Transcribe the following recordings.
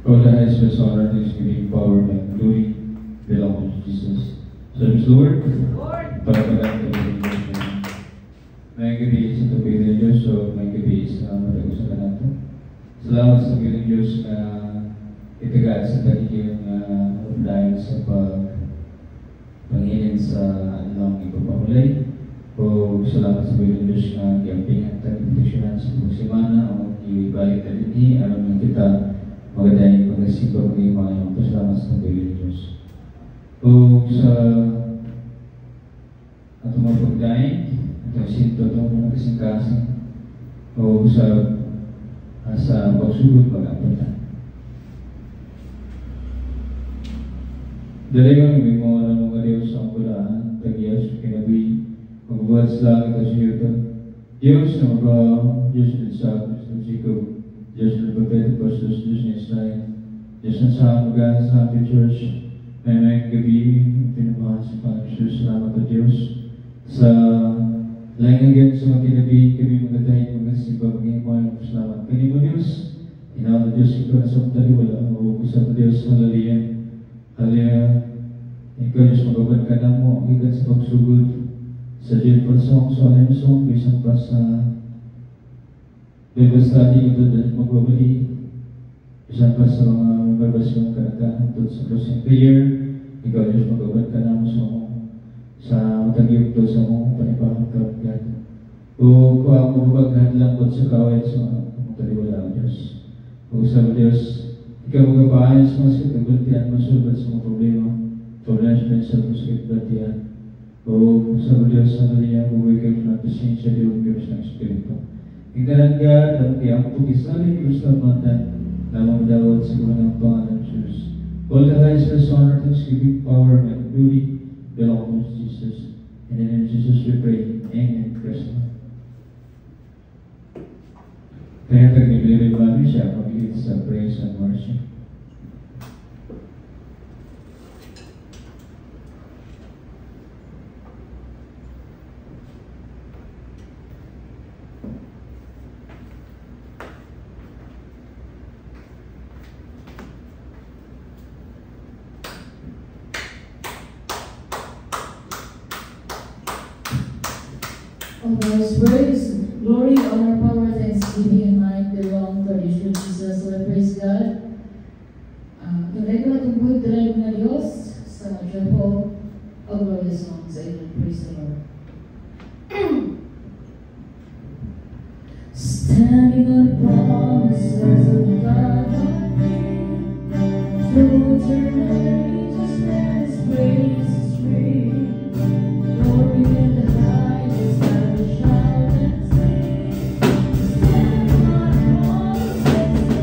All the highest best honor, thanksgiving, power, and glory belong to Jesus. Service Lord, para pagkain ito ng Diyos. May gabi sa tubig ng Diyos, so may gabi sa matagusan ka natin. Salamat sa tubig ng Diyos na itagaan sa tagiging dahil sa pangilin sa anong ipapahulay. O salamat sa tubig ng Diyos na i-ampingan at proteksyonan sa pagsimana o i-balik na din alam ng kita magandang pag-asipa ng mga pasalamat sa tubig ng Diyos. O sa atong mga pagdaing, atong sinto itong mga kasing-kasing, o sa pagsugod pag-apunta. Dali kang may mga mga Diyos ang kulaan, tagiyas, kinabi, magbubuhat sa langit at siyuto. Diyos na Diyos na sa Kristo, Diyos na Prophet Apostles, Diyos na Israel, Diyos na sa mga sa ating church, may gabi, pinamahal sa Panginoon, salamat at Diyos. Sa laing hanggang sa mga kinabi, kami magandahit, magasipa, mag-iimuan, salamat. Kani mo Diyos, inawa na Diyos, ikaw na sa magdaliwala, o kusap na Diyos, halaliya, halaliya, ikaw Diyos, magabad ka na mo, ikat sa pagsugod, sa Jennifer Song, sa Alim Song, isang pa sa Bible study, ito dahil magbabali, isang pa sa mga babasyon kanaka, ito sa closing prayer, ikaw Diyos, magabad ka na mo sa matagiyog ito sa mong panipahang kapagad. O kung ang mababaghan lang po sa kaway sa mga taliwala, Diyos. O sa Diyos, ikaw magapahan sa mga sakit ng baltiyan, masulbat sa mga problema sa mga sakit ng baltiyan. O sa Diyos, sa Maria, buhay kayo ng pasensya, Diyos ng Espiritu. Hinggalan ka, dapat ang pag-isaling Kristamatan, na mamdawat sa mga ng pangalan ng Diyos. All the highest best honor, thanksgiving, power, and glory belong to Jesus. In the name of Jesus we pray. Amen. Praise God. Kaya tagnibili ba siya pag-lead sa praise and worship? All God's praise, glory, honor, power, thanksgiving, and might belong to the Jesus. So I praise God. Tunay ko na itong drive na Diyos sa Jehovah, all glorious songs. Amen. Praise the Lord. Standing on the promises of God, through eternity, just let His grace is free. Glory in the highest, I will shout and sing. Standing on the promises of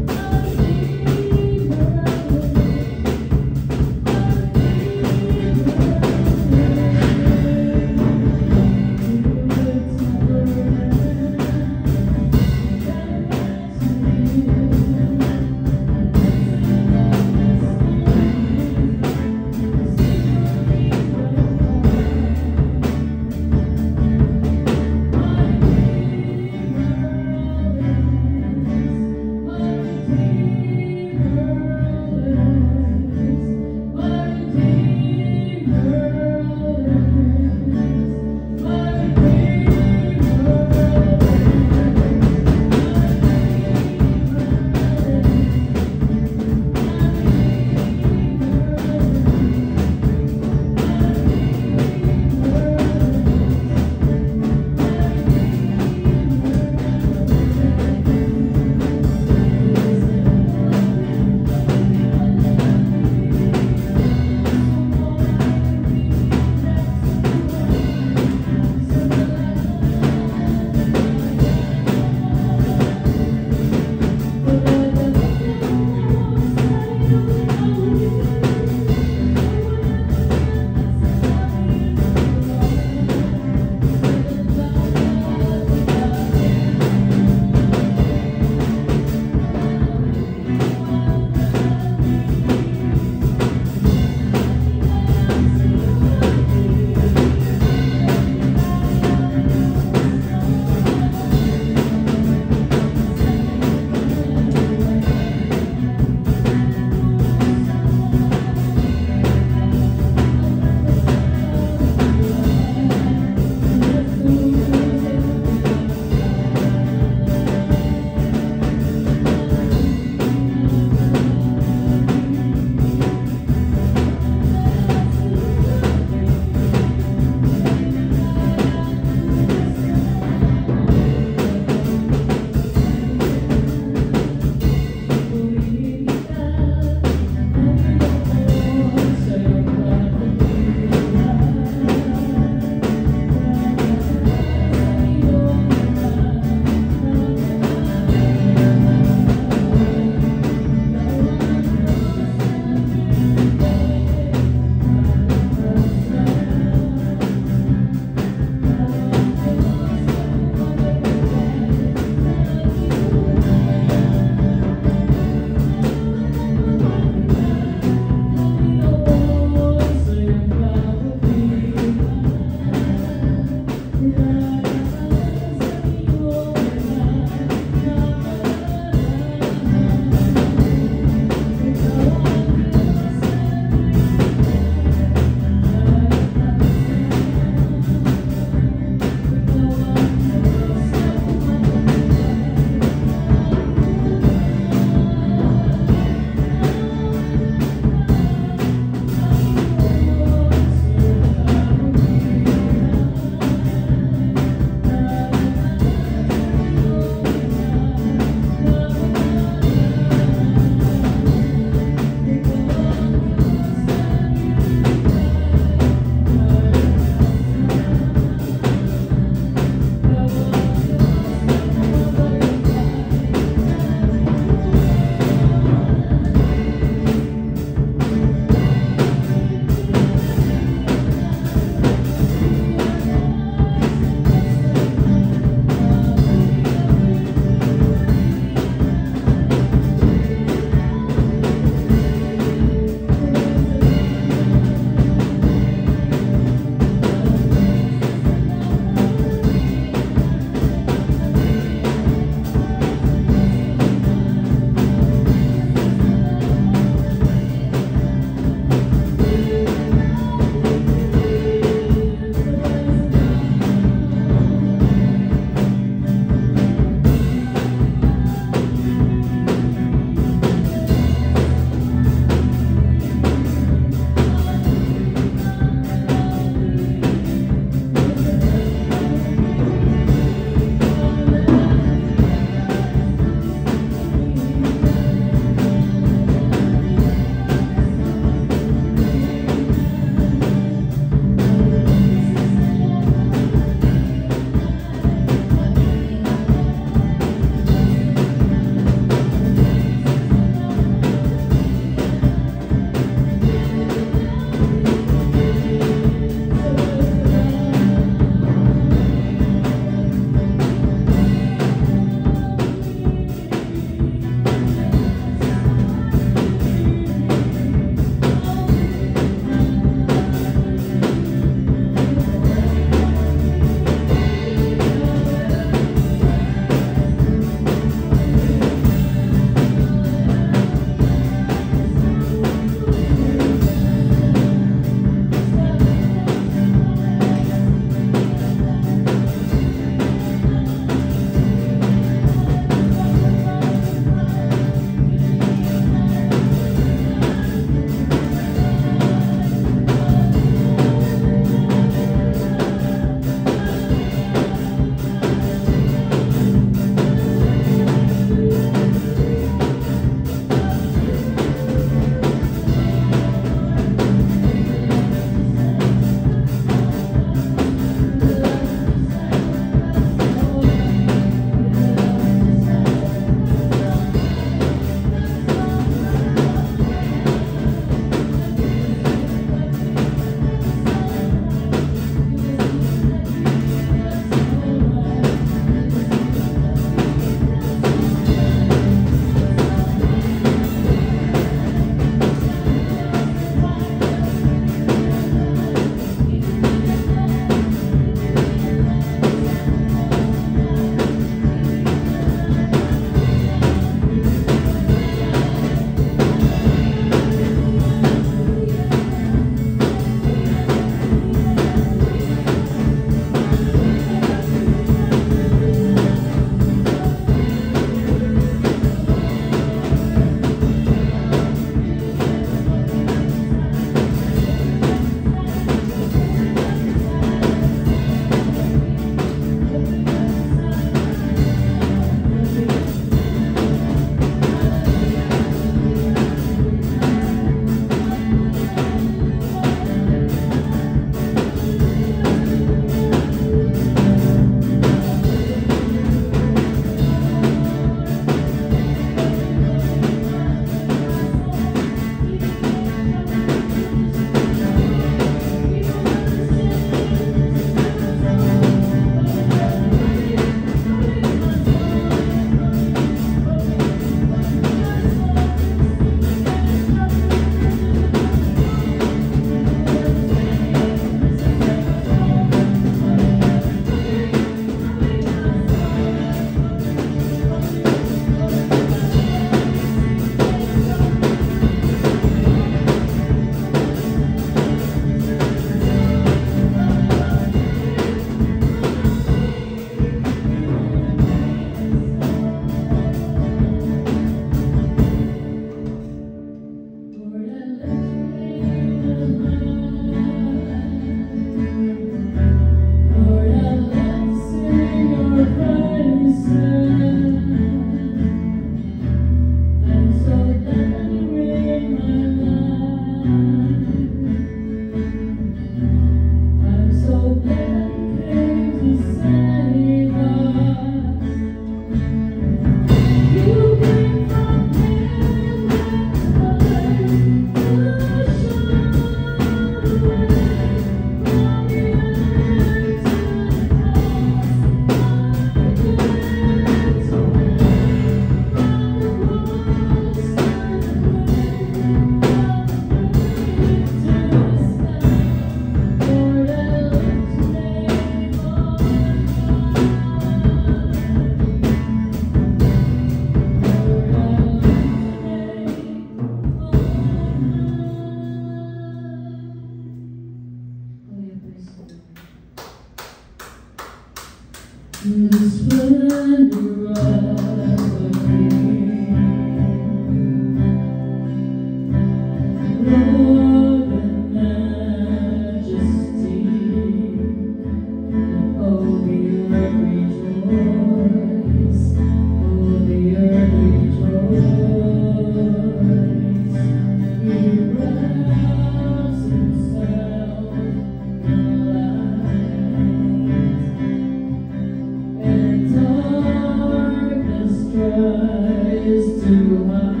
rise too high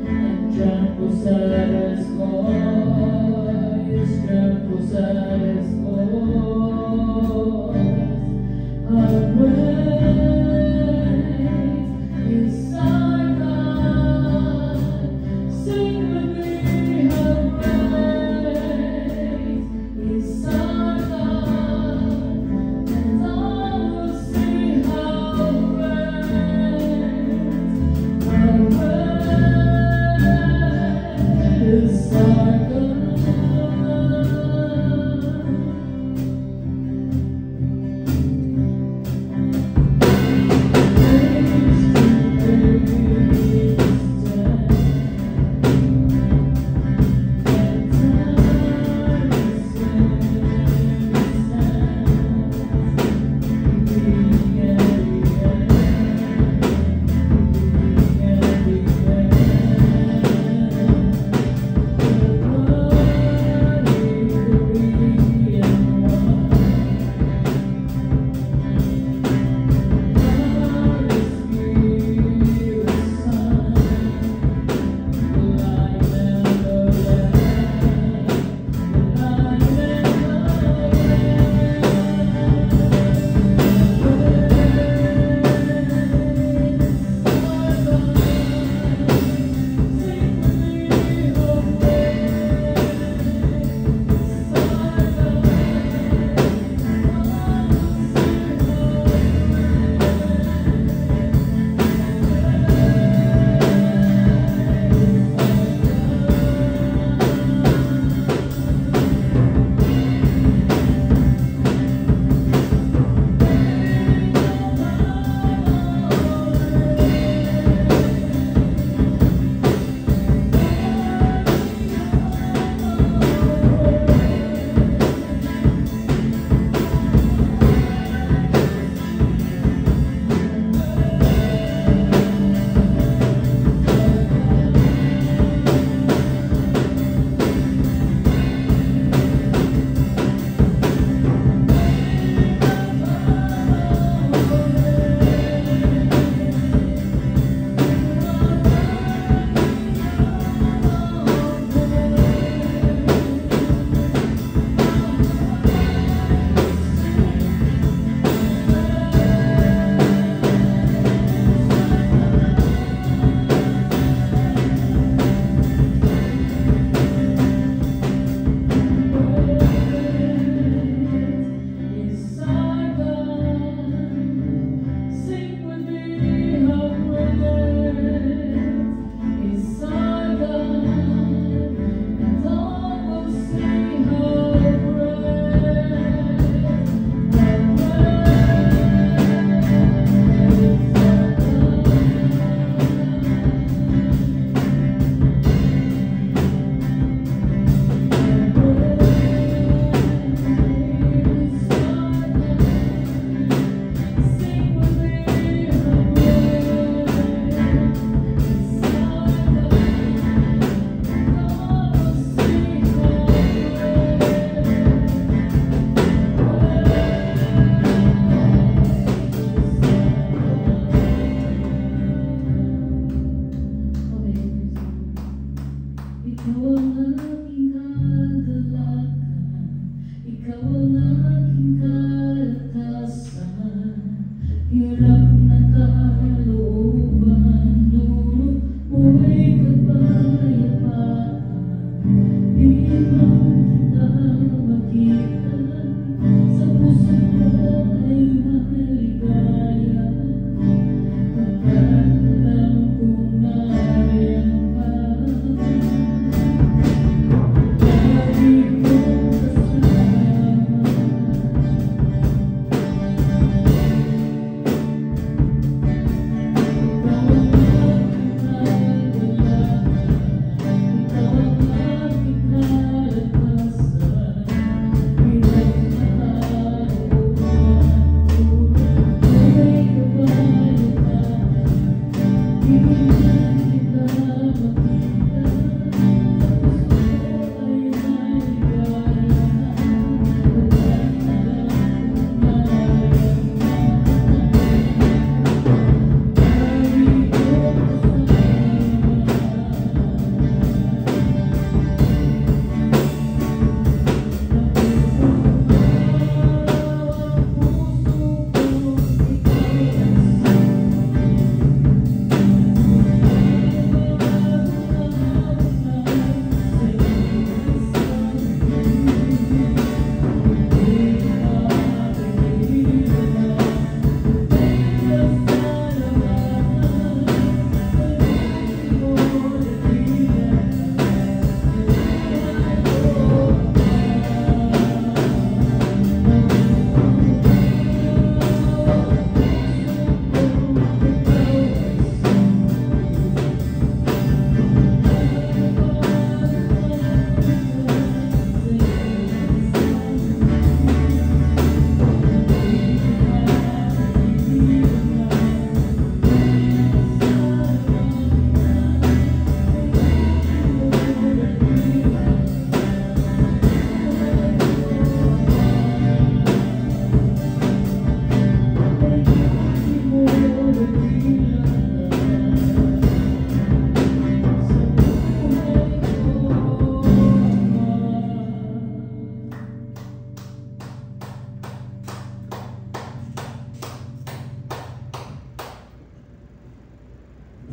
and trample Saturn's voice, trample Saturn's voice. How great is our God? Sing with me, how great is our God, and all will see how great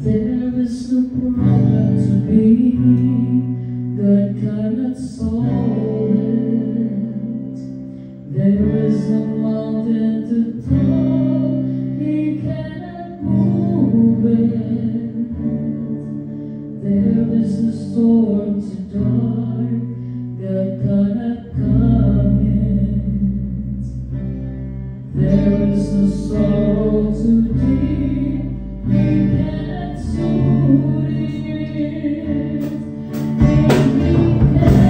There is no problem to be, God cannot solve it. There is no mountain to tall, He cannot move it. There is no storm too dark, God cannot calm it. There is no sorrow too deep, He cannot soothe it. He can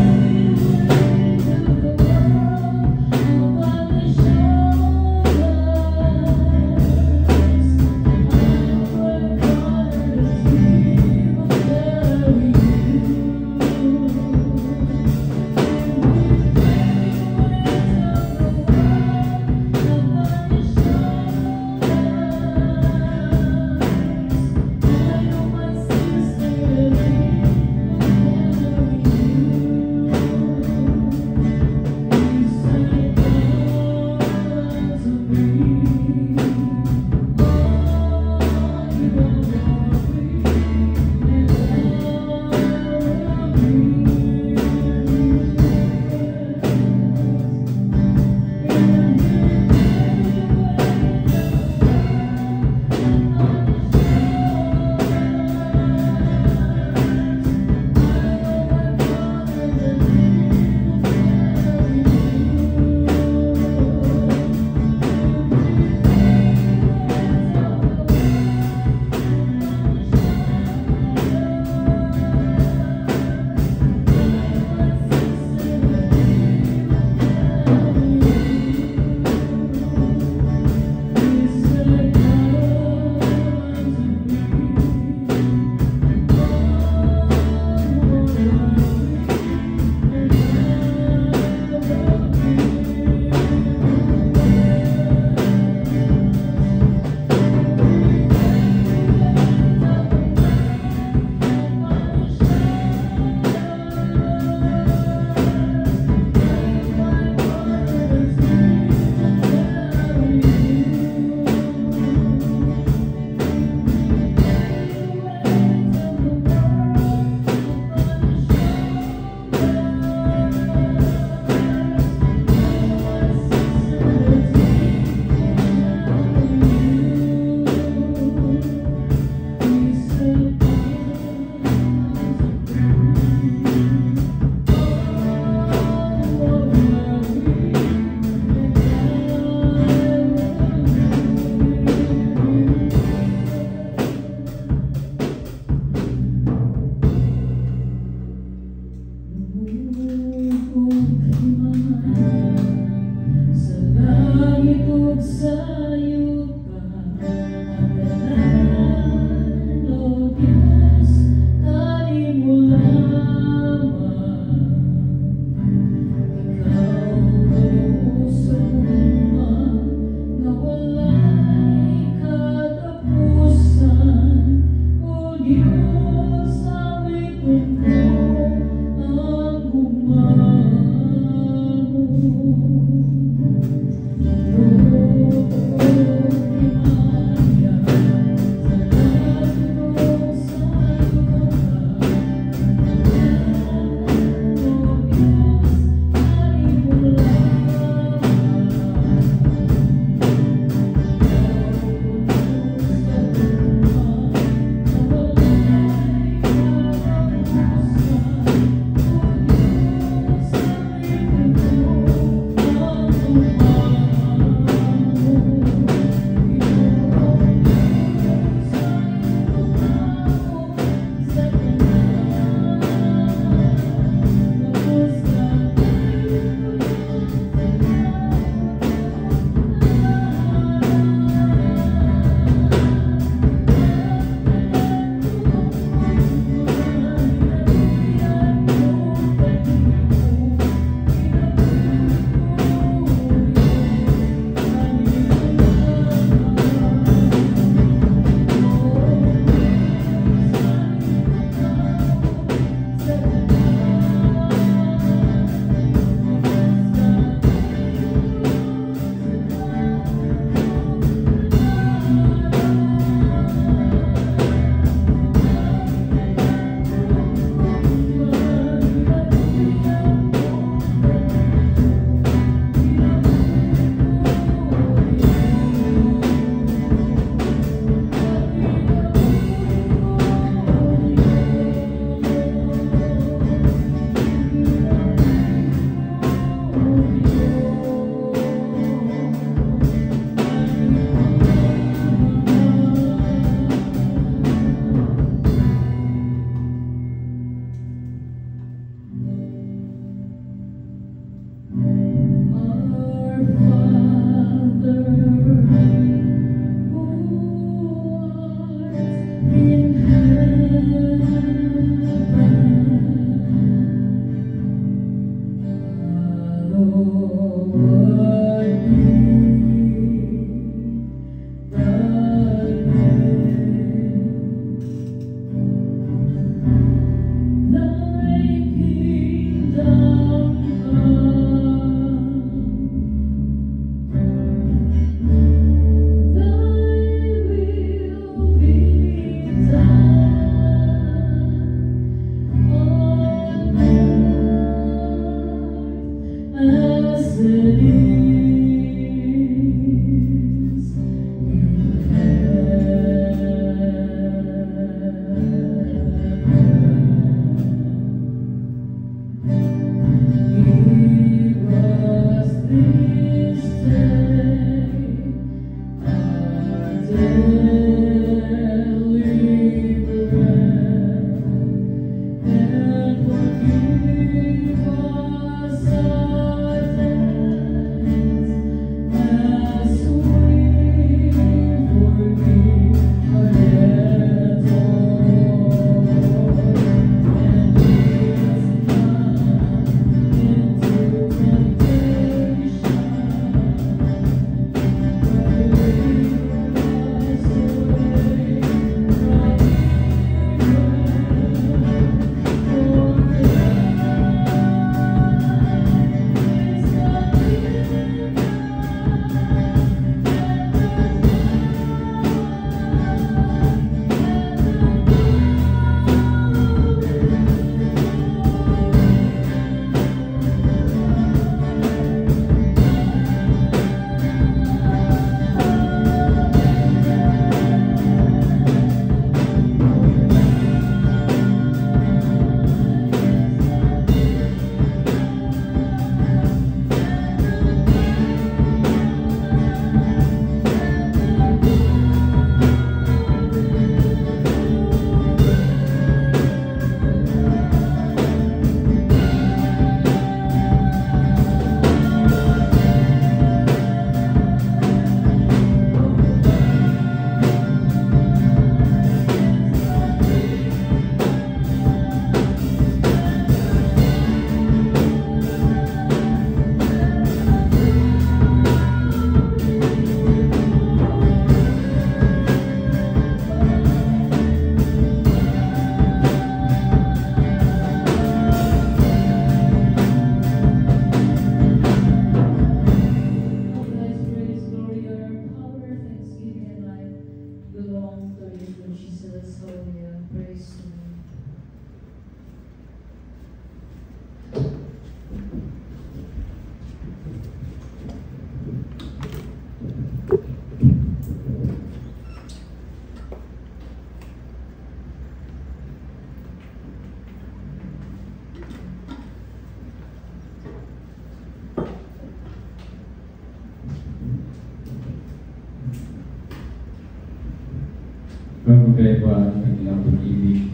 Pagkakaiba ng kanilang pag-ibig,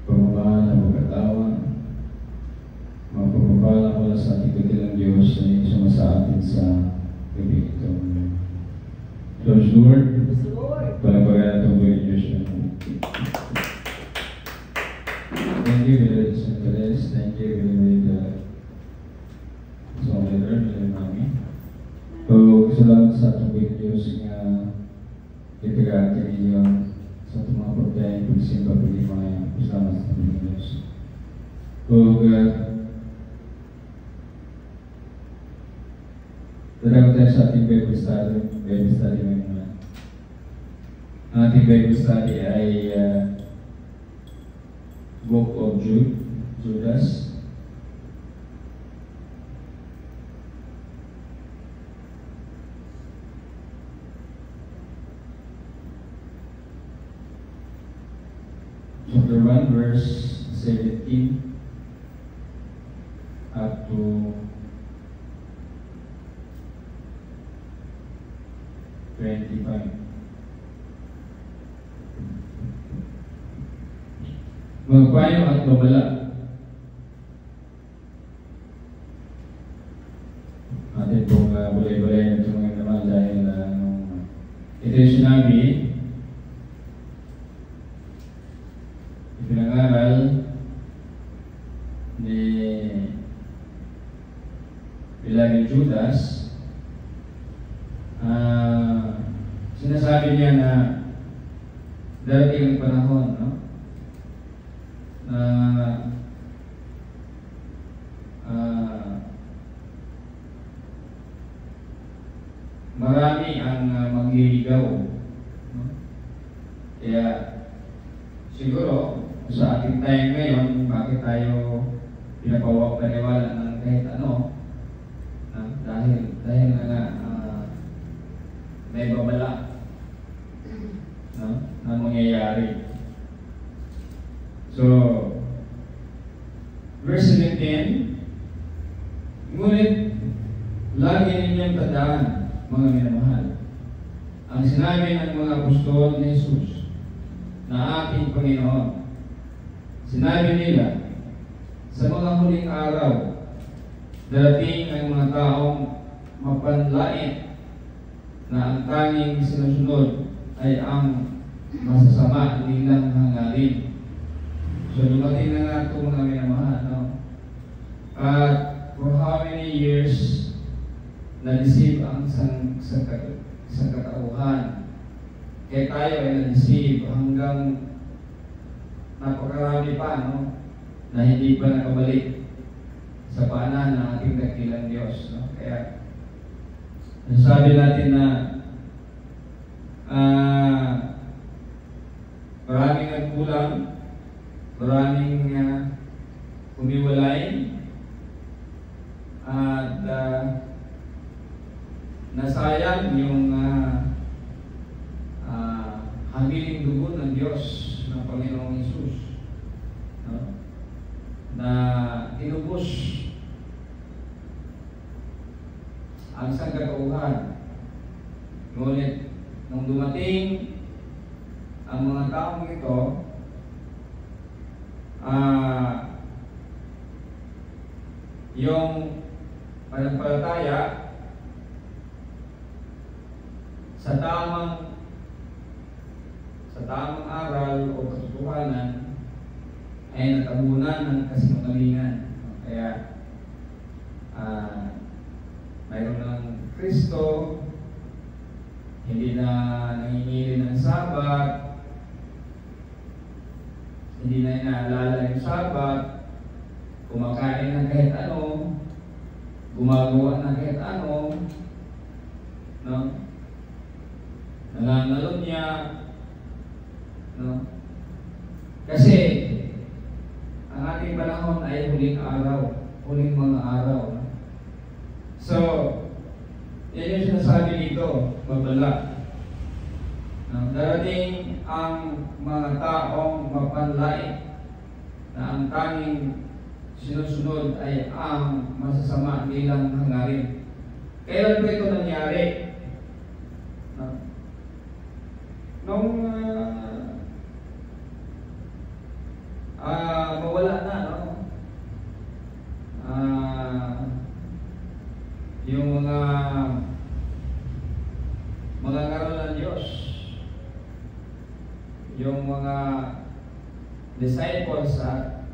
pagmamahal na pagkatawa, mga pagpapala mula sa ating katilang Diyos ay isama sa atin sa gabi ito. Praise the Lord. Palapagan natin po yung Diyos na. Thank you, Brother Santeles. Thank you, Brother Soledad, Brother Mami. So, salamat sa ating po yung Diyos nga ipagkakati ninyo sa itong mga pagkain pagsimba po yung mga kasama sa ating Diyos. So, dalawa tayo sa ating Bible study ngayon. Ang ating Bible study ay Book of Judas. Chapter 1, verse 17 up to 25. Magpayo at babala. Atin pong balay-balay na ito ngayon naman dahil ito yung sinabi sinasabi niya na darating ang panahon, no? Na marami ang magliligaw, no? Kaya siguro sa ating time ngayon, bakit tayo pinapawag-paniwala ng kahit ano, dahil na may babala, no, na mangyayari. So, verse 17, ngunit lagi ninyong tandaan, mga minamahal, ang sinabi ng mga apostol ni Jesus na ating Panginoon. Sinabi nila, sa mga huling araw, darating ang mga taong mapanlait na ang tanging sinusunod ay ang masasama nilang hangarin. So, dumating na nga ito, mga minamahal, no? At for how many years na-deceive ang sangkatauhan? Kaya tayo ay na-deceive hanggang napakarami pa, no? Na hindi pa nakabalik sa paanan ng ating dakilang Diyos, no? Kaya sabi natin na maraming nagkulang, maraming humiwalay, at nasayang yung habiling dugo ng Diyos ng Panginoong Hesus, no? Na tinubos ang sangkatauhan. Ngunit nung dumating ang mga taong ito, yung pananampalataya sa tamang aral o katotohanan ay natabunan ng kasinungalingan. Kaya mayroon ng Kristo, hindi na nangingili ng Sabat, hindi na inaalala yung Sabat, kumakain ng kahit ano, gumagawa ng kahit ano, no? Nangangalon niya, no? Kasi ang ating panahon ay huling araw, huling mga araw, no? So, yan yung sinasabi dito, babala. Darating ang mga taong mapanlait na ang tanging sinusunod ay ang masasama nilang hangarin. Kailan po ito nangyari? Nung mawala na, no? Yung mga ngaral ng Diyos, yung mga disciples at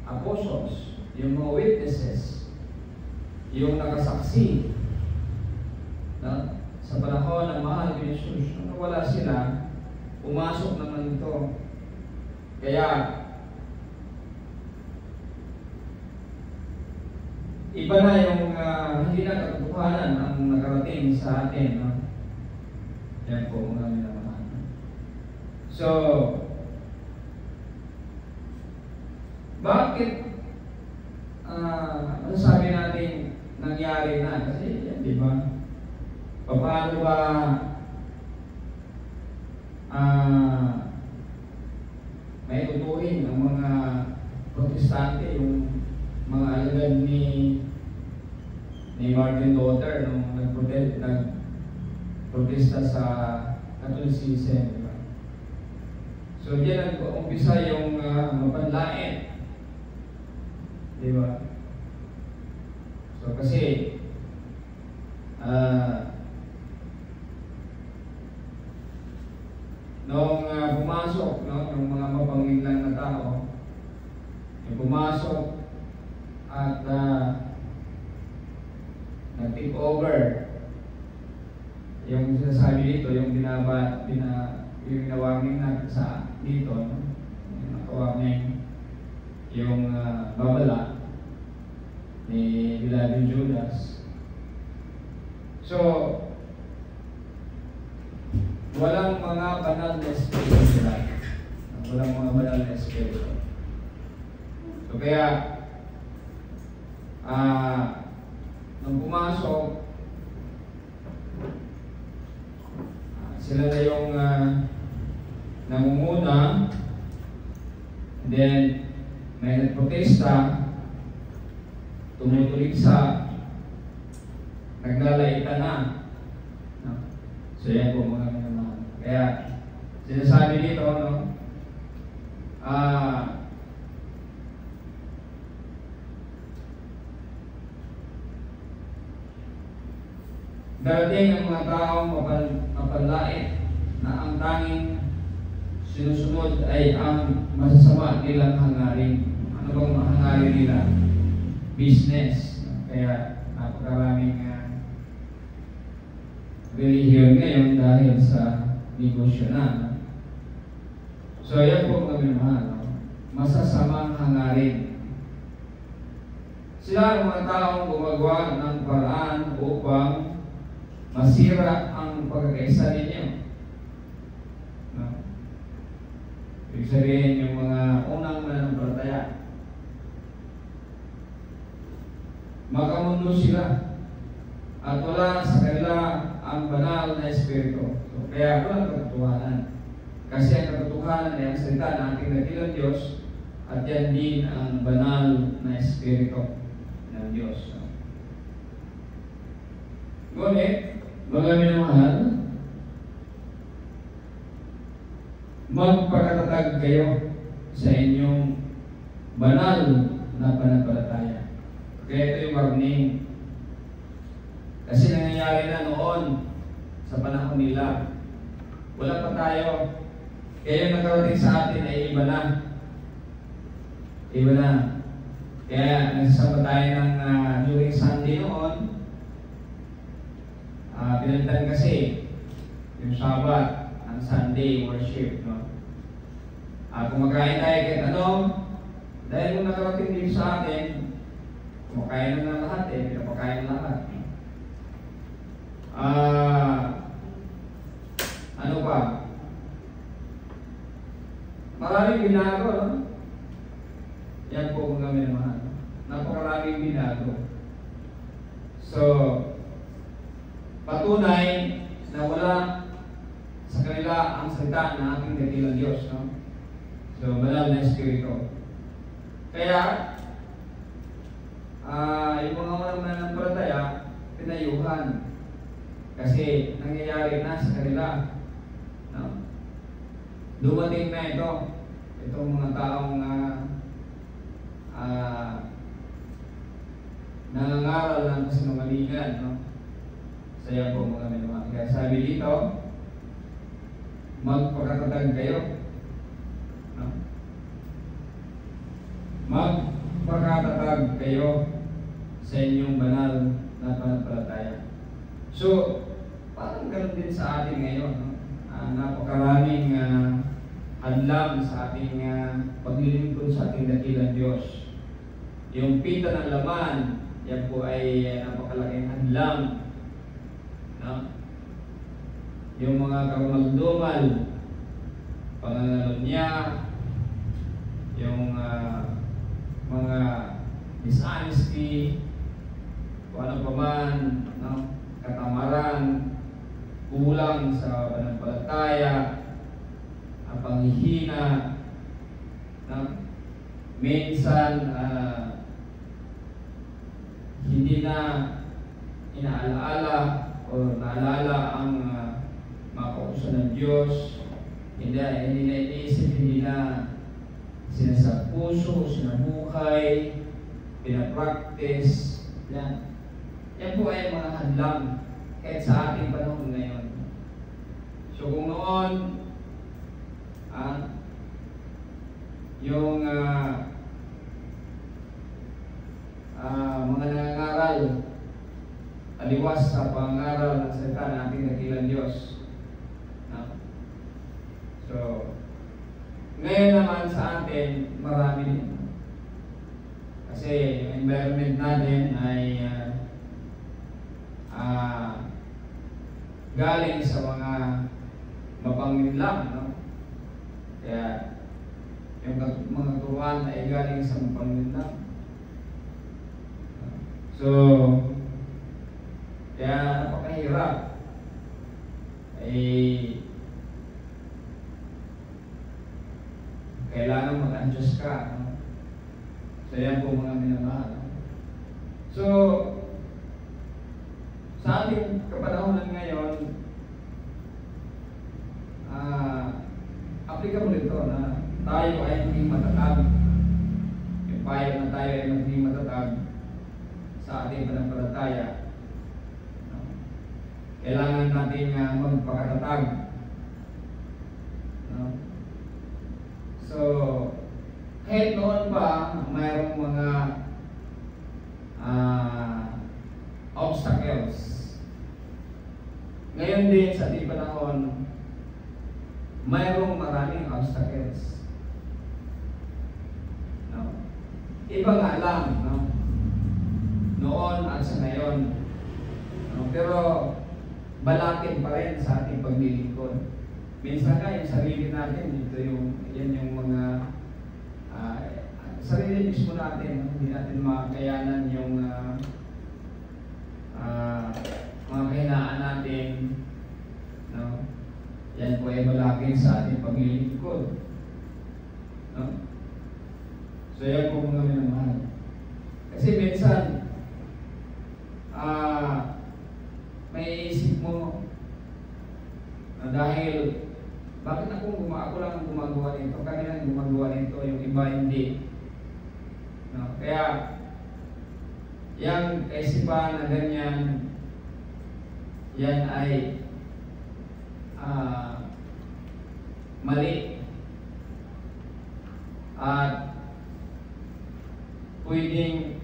apostles, yung mga witnesses, yung nakasaksi, no? Sa panahon ng mahal ni Jesus, nung wala sila, pumasok naman ito. Kaya iba na yung hindi na katotohanan ang nakarating sa atin, no? Yan po mga minamahal. So, bakit ano sabi natin nangyari na? Kasi yan, di ba? Paano ba may tutuhin ng mga protestante, yung mga alagad ni Martin Luther nung nagprotesta sa Catholicism, diba? So diyan nag-umpisa yung mapanlait, diba? So kasi nung pumasok, no, yung mga mapanginglang na tao, yung pumasok at nag-take over yung sinasabi dito, yung yung nawagin natin sa dito, no? Yung nakawagin yung babala ni Beloved Judas. So, walang mga banal na espiritu sila. Walang mga banal na espiritu. So, kaya, nung pumasok, sila na yung nangunguna, and then may nagprotesta, tumutuligsa, naglalaita na. No? So yan po mga naman. Kaya sinasabi dito, no? Darating ang mga taong mapanlait na ang tanging sinusunod ay ang masasama nilang hangarin. Ano bang hangarin nila? Business. Kaya napakaraming relihiyon ngayon dahil sa negosyo na. So yan po mga minamahal. Masasamang hangarin. Sila ang mga taong gumagawa ng paraan upang masira ang pagkakaisa ninyo. No? Ibig sabihin yung mga unang mananampalataya. Makamundo sila at wala sa kanila ang banal na espiritu. So, kaya walang katotohanan. Kasi ang katotohanan ay ang salita ng ating dakilang Diyos at yan din ang banal na espiritu ng Diyos. Ngunit, mga minamahal, magpakatatag kayo sa inyong banal na pananampalataya. Kaya ito yung warning. Kasi nangyayari na noon sa panahon nila. Wala pa tayo. Kaya yung nakarating sa atin ay iba na. Iba na. Kaya nagsasama tayo ng during Sunday noon. Pinalitan kasi yung Sabbath, ang Sunday worship, no? Kumakain tayo kahit ano, dahil kung nakarating dito sa atin, kumakain na lahat pinapakain na lahat. Ano pa? Maraming binago, no? Yan po mga minamahal. Napakaraming binago. So, patunay na wala sa kanila ang salita ng ating dakilang Diyos, no? So, banal na espiritu. Kaya, yung mga mananampalataya, pinayuhan. Kasi nangyayari na sa kanila. No? Dumating na ito. Itong mga taong nangangaral ng kasinungalingan, no? Saya po mga minamahal. Kaya sabi dito, magpakatatag kayo. No? Magpakatatag kayo sa inyong banal na pananampalataya. So, parang ganoon din sa atin ngayon. No? Napakaraming hadlang sa ating paglilingkod sa ating dakilang Diyos. Yung pita ng laman, yan po ay napakalaking hadlang. No? Yung mga karumaldumal, pangangalunya, yung mga dishonesty, kung ano pa man, no? Katamaran, kulang sa pananampalataya, ang panghihina, no? Minsan hindi na inaalaala o naalala ang mga kautusan ng Diyos, hindi na iniisip, hindi na sinasapuso, sinabuhay, pinapractice. Yan po ay mga hadlang kahit sa ating panahon ngayon. So kung noon, yung mga nangangaral, taliwas sa pangaral ng salita ng ating dakilang naman sa atin, marami din. Kasi yung environment natin ay galing sa mga mapanginlam, no? Kaya yung mga turuan ay galing sa mapanginlam. So, kaya napakahirap ay kailangan mag-adjust ka, no? So yan po mga minamahal. So sa ating kapanahonan ngayon, applicable ito na tayo ay maging matatag. Yung payo na tayo ay maging matatag sa ating pananampalataya. Kailangan natin magpakatatag. No? So, kahit noon pa mayroong mga obstacles, ngayon din sa ating panahon, mayroong maraming obstacles. No? Iba nga lang, no? Noon at sa ngayon. No? Pero balakin pa rin sa ating paglilingkod. Minsan nga yung sarili natin, yan yung mga sarili mismo natin, no? Hindi natin makayanan yung mga kahinaan natin, no? Yan po ay malaking sa ating paglilingkod, no? So yan po mga minamahal. Kasi minsan may isip mo na dahil bakit ako lang ang gumagawa nito, kami lang gumagawa nito, yung iba hindi, no? Kaya yung kaisipan na ganyan, yan ay mali at pwedeng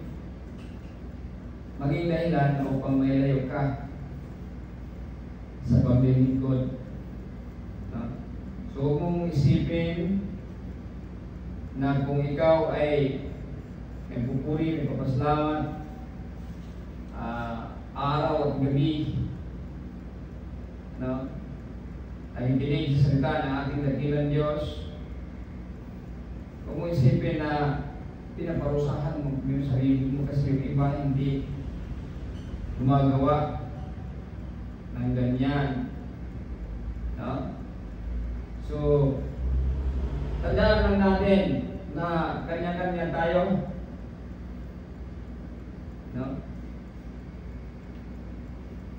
maging dahilan upang mailayo ka sa paglilingkod. So huwag mong isipin na kung ikaw ay nagpupuri, nagpapasalamat araw at gabi, no? Nakikinig sa salita ng ating dakilang Diyos, huwag mo isipin na pinaparusahan mo yung sarili mo kasi yung iba hindi gumagawa ng ganyan, no? So tandaan lang natin na kanya-kanya tayo, no?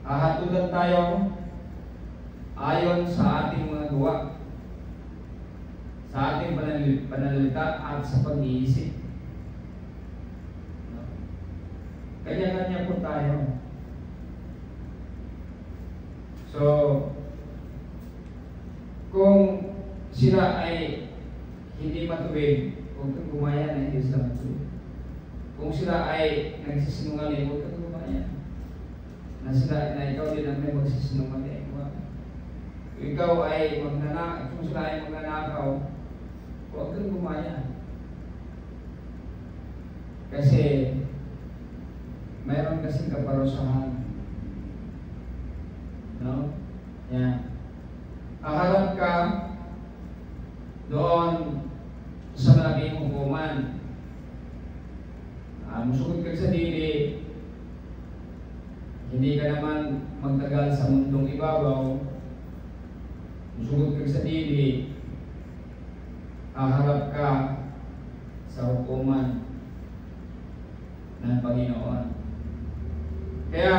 Hahatulan tayo ayon sa ating mga gawa, sa ating pananalita at sa pag-iisip. No? Kanya-kanya po tayo. So, kung sila ay hindi matuwid, huwag kang gumaya na hindi sila matuwid. Kung sila ay nagsisinungaling, huwag kang gumaya na ikaw din ang may magsisinungaling. Kung ikaw ay kung sila ay magnanakaw, huwag kang gumaya. Kasi mayroon kasing kaparusahan, no? Yan. Haharap ka doon sa malaking hukuman. Musugod ka sa dili, hindi ka naman magtagal sa mundong ibabaw. Musugod ka sa dili, haharap ka sa hukuman ng Panginoon. Kaya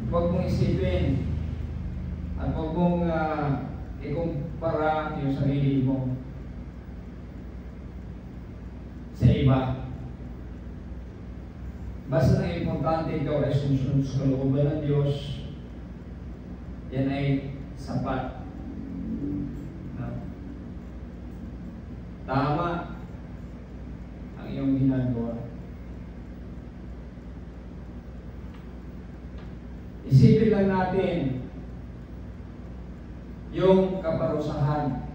huwag mong isipin at huwag mong ikumpara yung sarili mo sa iba. Basta ang importante ikaw ay susunod sa kalooban ng Diyos, yan ay sapat. Tama ang iyong ginagawa. Isipin lang natin yung kaparusahan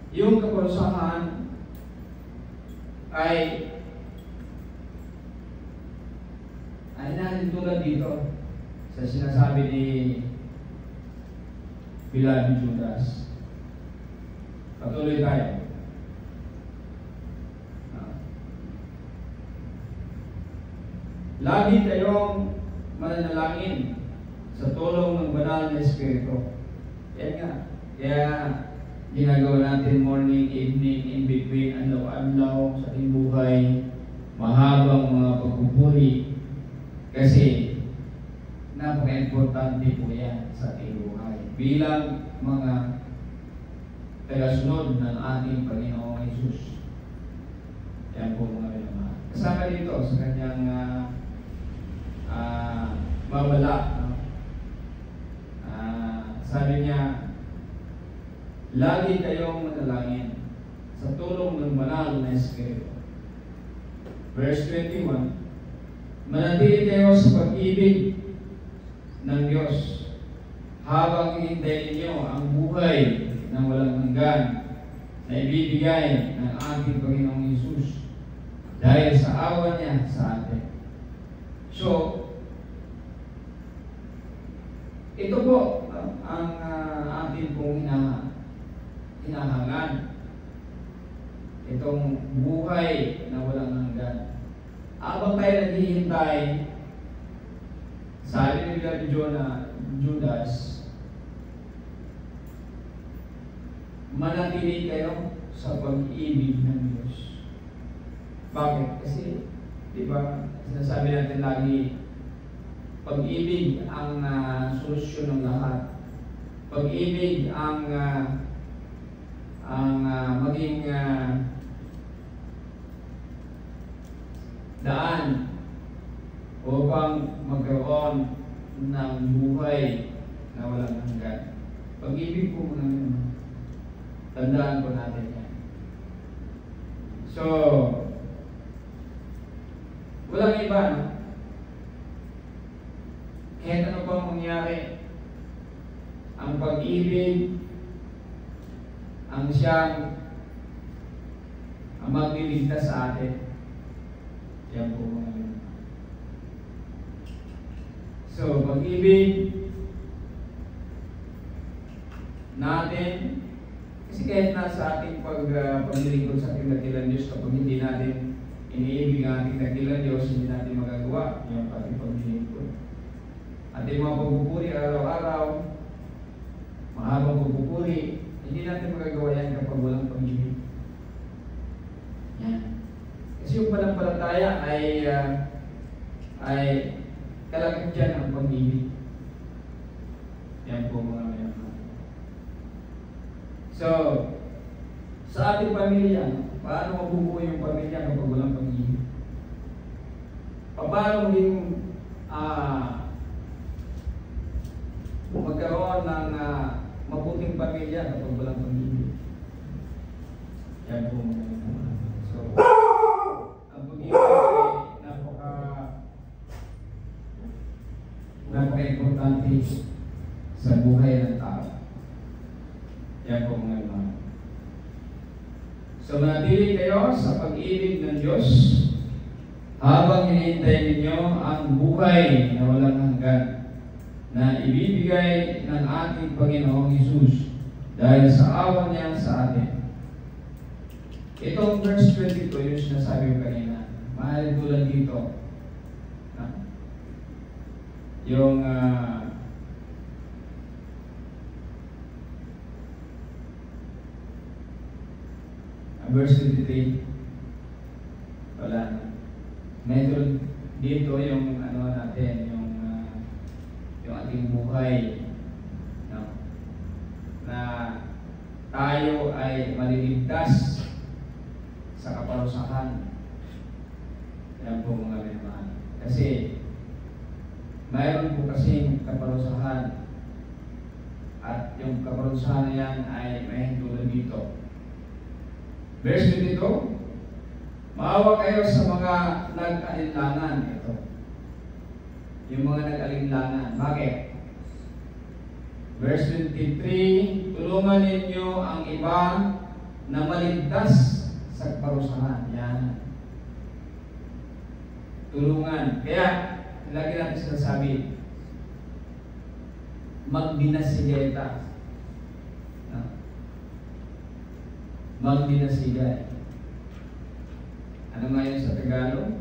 yung kaparusahan ay natin tulad dito sa sinasabi ni Beloved Judas. Patuloy tayo. Lagi kayong mananalangin sa tulong ng banal na Espiritu. Yan nga. Kaya ginagawa natin morning, evening, in between, adlaw-adlaw sa ating buhay, mahabang mga pagpupuri. Kasi napaka-importante po yan sa ating buhay. Bilang mga tagasunod ng ating Panginoong Hesus. Yan po mga minamahal. Kasama dito sa kanyang mawala. No? Sabi niya, lagi kayong manalangin sa tulong ng banal na Espiritu. Verse 21, manatili kayo sa pag-ibig ng Diyos habang hinihintay ninyo ang buhay na walang hanggan na ibibigay ng ating Panginoong Hesus dahil sa awa niya sa atin. So, ito po ang ating pong hinahangan. Itong buhay na walang hanggan. Habang tayo naghihintay, sabi ni Judas, manatili kayo sa pag-ibig ng Diyos. Bakit? Kasi, di ba, sinasabi natin lagi, pag-ibig ang solusyon ng lahat. Pag-ibig ang maging daan upang magkaroon ng buhay na walang hanggan. Pag-ibig po mga naman. Tandaan po natin yan. So, walang iba, no? Kahit ano pang mangyari, ang pag-ibig, ang siyang magliligtas sa atin. Yan po mga yun. So, pag-ibig natin, kasi kahit nasa ating paglilingkod sa ating dakilang Diyos, kapag hindi natin iniibig ang ating dakilang Diyos, hindi natin magagawa yung ating paglilingkod. Ating mga pagpupuri araw-araw, mahabang pagpupuri, hindi natin magagawa yan kapag walang pag-ibig. Yan. Kasi yung panampalataya ay kalagad dyan ang pag-ibig. Yan po mga mayroon. So, sa ating pamilya, paano mabubuo yung pamilya kapag walang pag-ibig? Paano maging magkaroon ng mabuting pamilya kapag walang pag-ibig? Yan po mga mayroon. So, ang pag-ibig ay napaka-importante sa buhay ng tao. Yan po mga mayroon. So, manatili kayo sa pag-ibig ng Diyos habang hinihintay ninyo ang buhay na walang hanggan na ibibigay ng ating Panginoong Hesus dahil sa awa niya sa atin. Itong verse 22 yung sinasabi ko kanina. Mahal tulad dito. Yung verse 23. Wala na. Medyo dito yung ano natin, yung ating buhay, no? Na tayo ay maliligtas sa kaparusahan. Yan po mga minamahal. Kasi mayroon po kasing kaparusahan at yung kaparusahan na yan ay may tulad dito. Verse 22, maawa kayo sa mga nag-alinlangan. Ito. Yung mga nag-alinlangan. Bakit? Verse 23, tulungan ninyo ang iba na maligtas sa parusahan. Yan. Tulungan. Kaya, lagi natin sinasabi, magdinasigay ta. Magdinasigay. Ano nga yun sa Tagalog?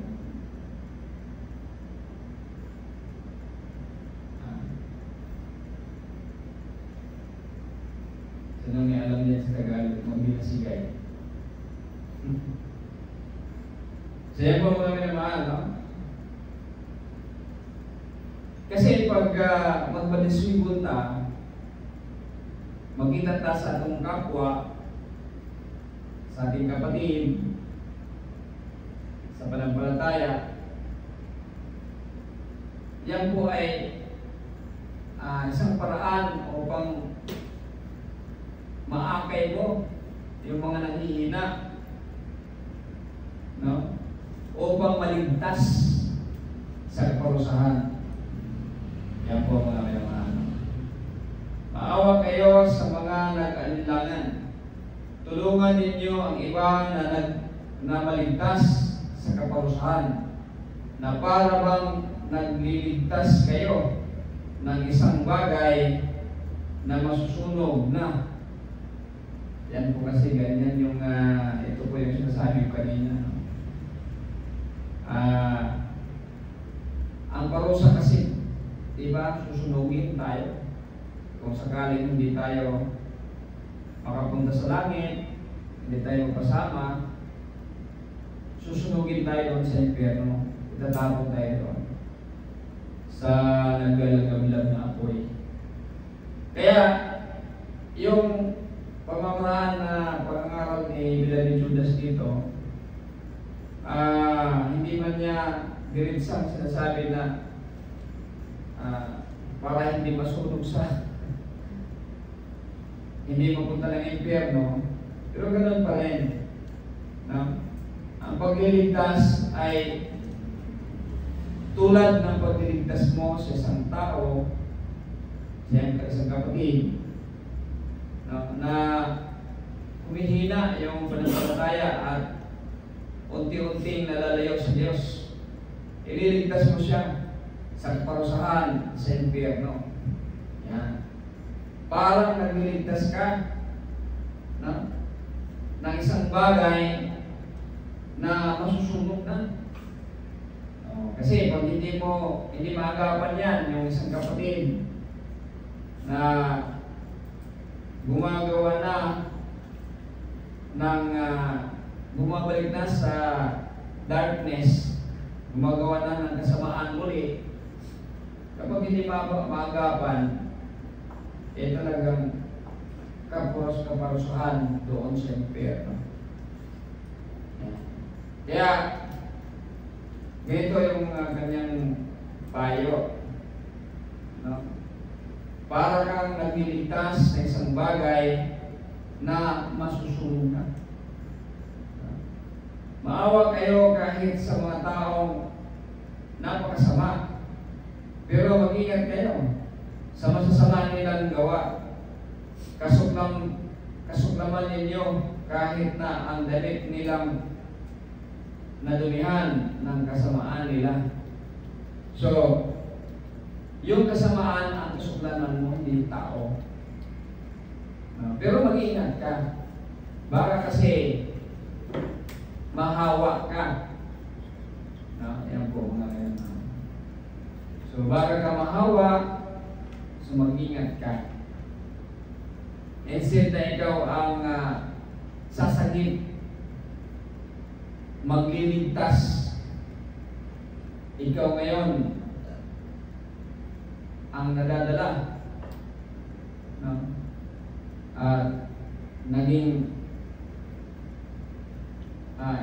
Sino may alam niya sa Tagalog? Magdinasigay. So yan po mga minamahal, no? Kasi pag magpadiswibol ta, magkita ta sa atong kapwa, sa ating kapatid, sa pananampalataya, yan po ay isang paraan upang maakay mo yung mga nanghihina, no? Upang maligtas sa kaparusahan. Yan po mga minamahal. Maawa kayo sa mga nag-alinlangan. Tulungan ninyo ang iba na maligtas sa kaparusahan, na para bang nagliligtas kayo ng isang bagay na masusunog na. Yan po kasi ganyan yung ito po yung sinasabi ko kanina. Ang parusa kasi, diba, susunugin tayo. Kung sakaling hindi tayo makapunta sa langit, hindi tayo magpasama, susunugin tayo doon sa impyerno. Itatapon tayo doon sa naglalagabilab na apoy. Kaya, yung pamamaraan na pangangaral ni Beloved Judas dito, hindi man niya diretsang sinasabi na para hindi masunog sa hindi mapunta ng impyerno, pero ganoon pa rin. No? Ang pagliligtas ay tulad ng pagliligtas mo sa isang tao, sa isang kapatid, no? Na humihina yung pananampalataya at unti-unting nalalayo sa Diyos. Ililigtas mo siya sa kaparusahan sa impyerno. Yan. Parang nagliligtas ka, no? Ng isang bagay na masusunog na. Kasi pag hindi maagapan yan, yung isang kapatid na gumagawa na ng bumabalik na sa darkness, gumagawa na ng kasamaan muli, kapag hindi maagapan, talagang kaparusahan doon sa impyerno. Kaya, ganito yung kanyang payo. No? Para kang nagliligtas sa isang bagay na masusunog ka. Maawa kayo kahit sa mga taong napakasama, pero mag-ingat kayo sa masasama nilang gawa. Kasuklaman ninyo kahit na ang damit nilang nadumihan ng kasamaan nila. So, yung kasamaan ang kasuklaman mo, hindi tao. Pero mag-iingat ka. Baka kasi mahawa ka. Yan po mga yan. So, baka ka mahawa, so mag-ingat ka. Instead na ikaw ang sasagip, magliligtas, ikaw ngayon ang nadadala, no? At naging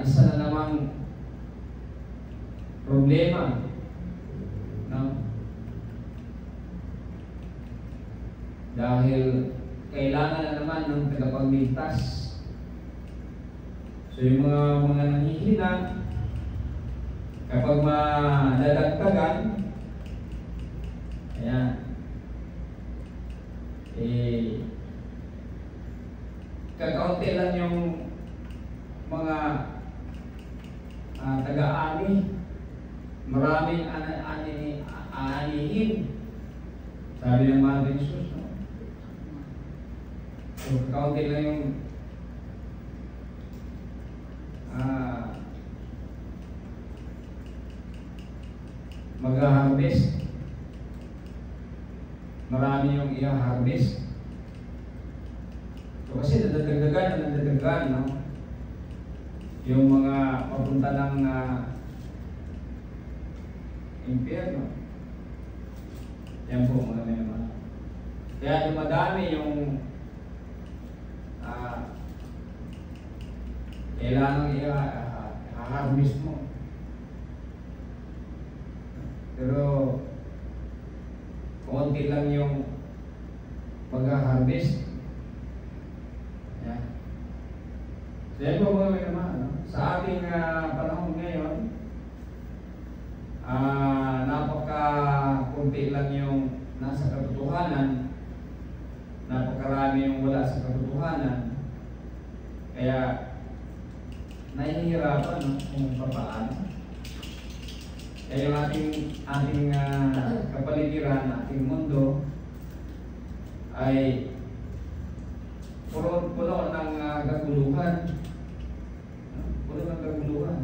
isa na namang problema, no? Dahil kailangan na naman ng tagapagligtas. So yung mga nanghihina, kapag madadagdagan, ayan, kakaunti lang yung mga taga-ani, maraming anihin. Sabi ng mga Jesus, no? So, kakaunti lang yung mag-harvest. Marami yung i-harvest. So, kasi nadadagdagan, no? Yung mga papunta ng impyerno. Yan po mga naman. Kaya dumadami yung kailangan i-harvest mo. Pero konti lang yung mag-harvest. Yan. So yan po mga naman. No? Sa ating panahon ngayon, napaka-kunti lang yung nasa katotohanan, napakarami yung wala sa katotohanan, kaya nahihirapan, no, kung paano. Kaya yung ating kapaligiran, ating mundo ay puno ng kaguluhan. Puno ng kaguluhan.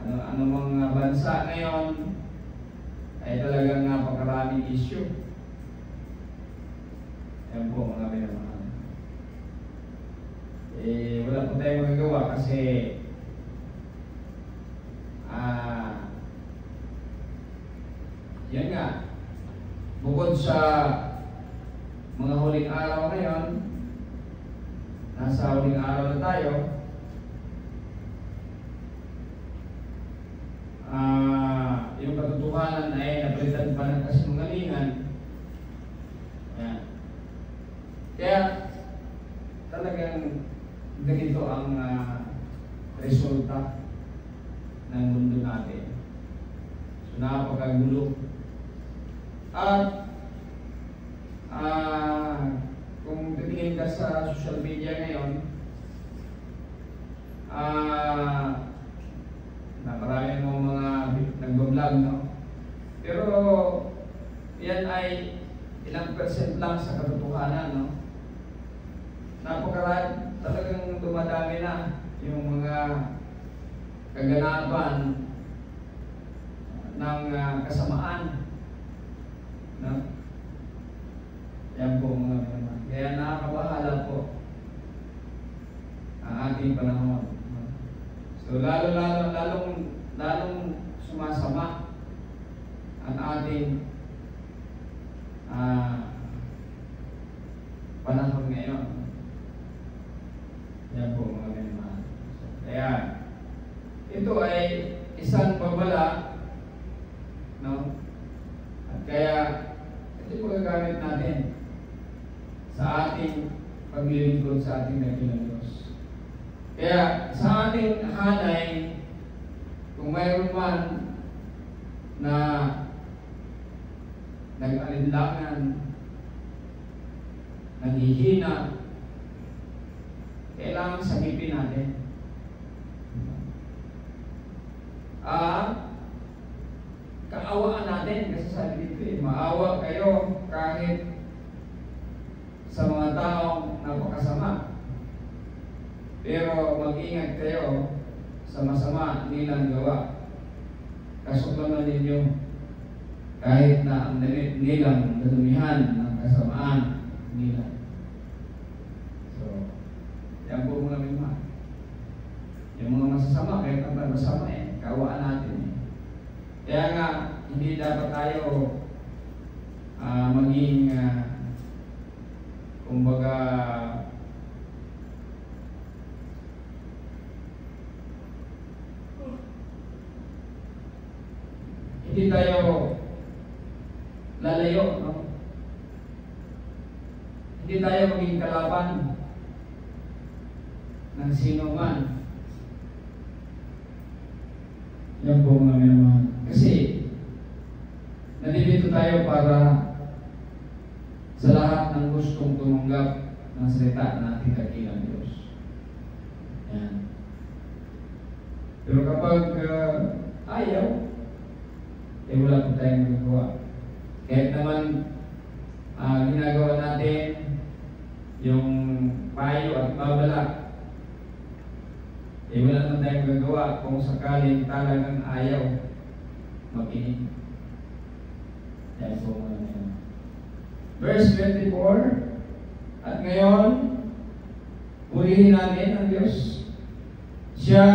Ano mga bansa ngayon ay talagang napakaraming issue. Yan po mga pinamahal. Wala po tayong magagawa kasi yan nga, bukod sa mga huling araw ngayon, nasa huling araw na tayo, yung katotohanan ay napalitan pa ng kasinungalingan. Yan. Kaya talagang ganito ang resulta ng mundo natin. So napakagulo. At kung titingin ka sa social media ngayon, na marami ng mga nagbablog, no? Pero yan ay ilang percent lang sa katotohanan, no? Napakarami, talagang dumadami na yung mga kaganapan ng kasamaan, no? Yan po mga naman. Kaya nakakabahala po ang ating panahon. So lalong sumasama ang ating panahon ngayon. Yan po mga naman. Kaya ito ay isang babala, no? At kaya ito po gagamit natin sa ating paglilingkod sa ating dakilang Diyos. Kaya sa ating hanay, kung mayroon man na nag-alinlangan, naghihina, kailangan sagipin natin. Kaawaan natin, kasi sabi dito maawa kayo kahit sa mga taong napakasama. Pero mag-ingat kayo sa masama nilang gawa. Kasuklaman ninyo kahit na ang nilang kadumihan ng kasamaan nila. So, yan po mga mga. Yung mga masasama, kahit ang masama kaawaan natin. Kaya nga, hindi dapat tayo maging kumbaga hindi tayo lalayo, no? Hindi tayo maging kalaban ng sino man. Yan po mga naman. Kasi nandito tayo para sa lahat ng gustong tumanggap ng salita na ating dakilang Diyos. Yan. Pero kapag ayaw, wala po tayong magagawa. Kahit naman ginagawa natin yung payo at babala, wala naman tayong magagawa kung sakaling talagang ayaw makinig. Yan po mga yan. Verse 24, at ngayon, purihin natin ang Diyos. Siya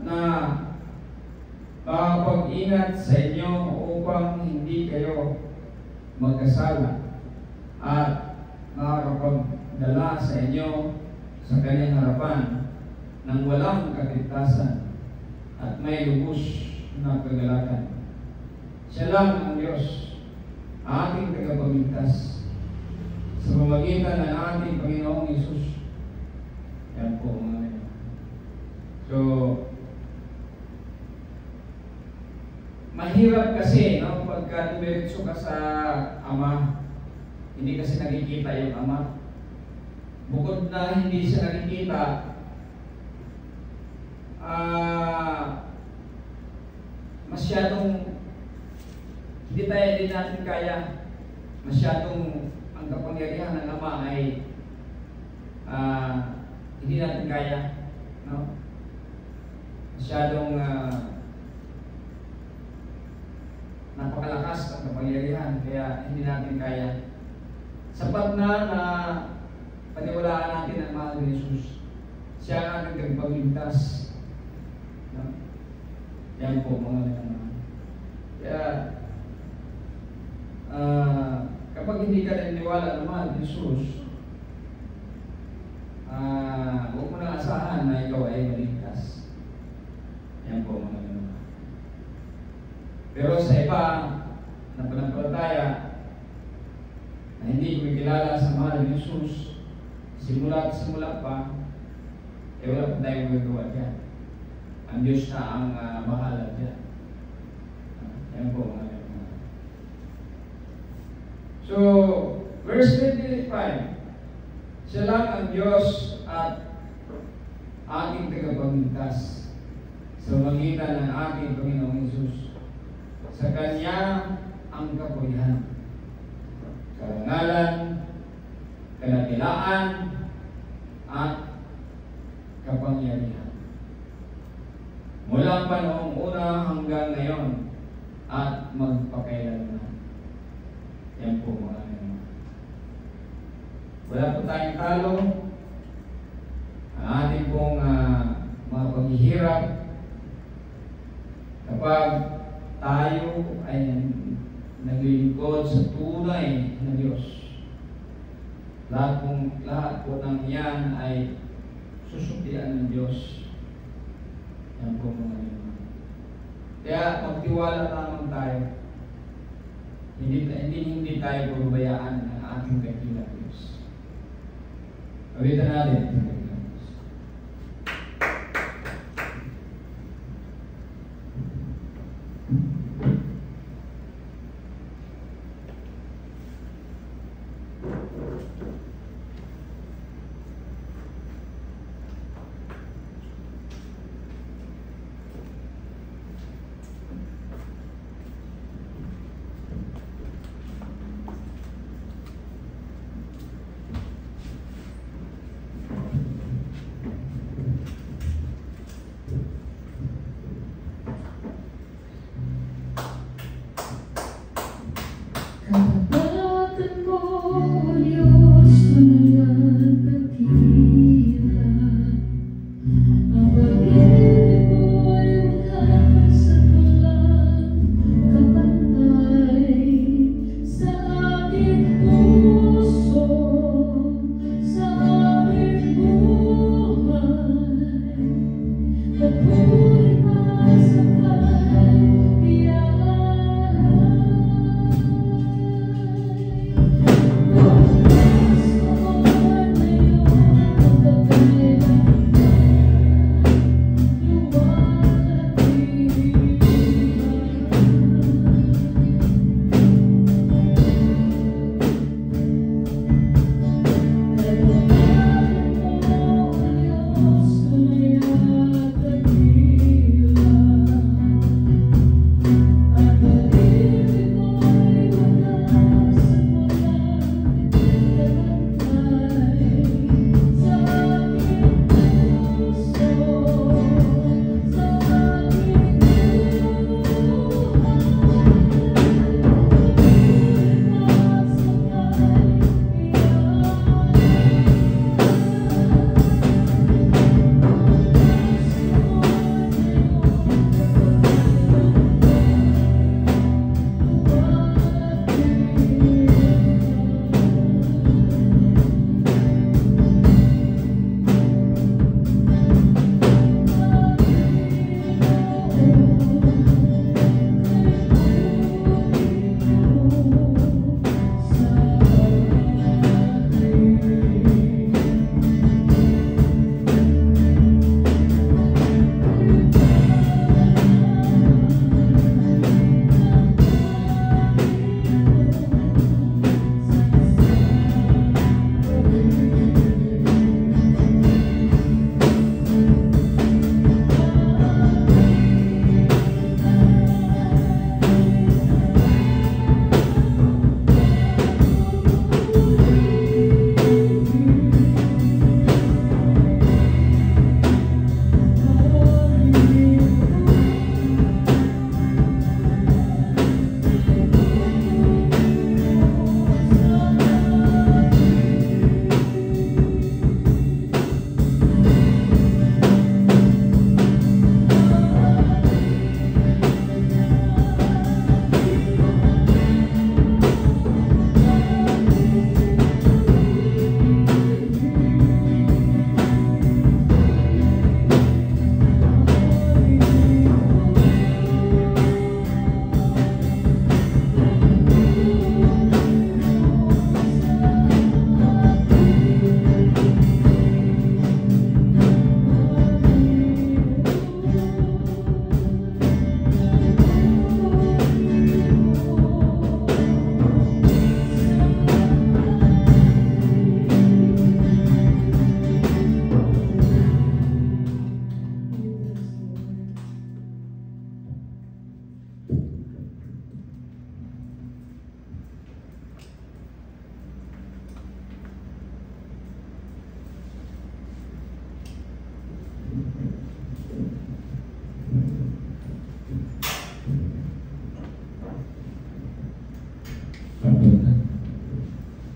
na makapag-ingat sa inyo upang hindi kayo magkasala at makakapagdala sa inyo sa kanyang harapan ng walang kaligtasan at may lubos na kagalakan. Siya lang ang Diyos, ating tagapagligtas sa pamamagitan ng ating Panginoong Hesus. Yan po mga ito. So, mahirap kasi, no, pagka dumiretso ka sa Ama, hindi kasi nakikita yung Ama. Bukod na hindi siya nakikita, masyadong hindi natin kaya, masyadong ang kapangyarihan ng Ama ay hindi natin kaya, no? Masyadong napakalakas ang kapangyarihan, kaya hindi natin kaya. Sapat na paniwalaan natin ang mahal ni Jesus. Siya ang ating tagapagligtas, no? Yan po mga naman. Kaya kapag hindi ka naniniwala ng mahal ni Jesus, huwag mo nang asahan na ikaw ay maligtas. Yan po mga naman. Pero sa iba na panampalataya na hindi kumikilala sa mahal ni Jesus, simula pa, wala pa tayong magagawa dyan. Ang Diyos na ang bahala dyan. Yan po mga naman. So, verse 25, siya lang ang Diyos at ating tagapagligtas sa magitan ng ating Panginoong Hesus. Sa Kanya ang kapurihan, karangalan, kadakilaan, at kapangyarihan. Mula pa noong una hanggang ngayon at magpakailanman. Yan po mga naman. Wala po tayong talo. Ang ating pong mga paghihirap, kapag tayo ay naglilingkod sa tunay na Diyos, lahat po ng yan ay susuklian ng Diyos. Yan po mga naman. Kaya magtiwala lamang tayo. Hindi tayo pababayaan ng ating dakilang Diyos. Awitan natin. Kapatan mo, Diyos, tunay at dakila. Ang pag-ibig mo'y wagas at walang kapantay sa aking puso, sa aming buhay. Patuloy pa sa kaliyan.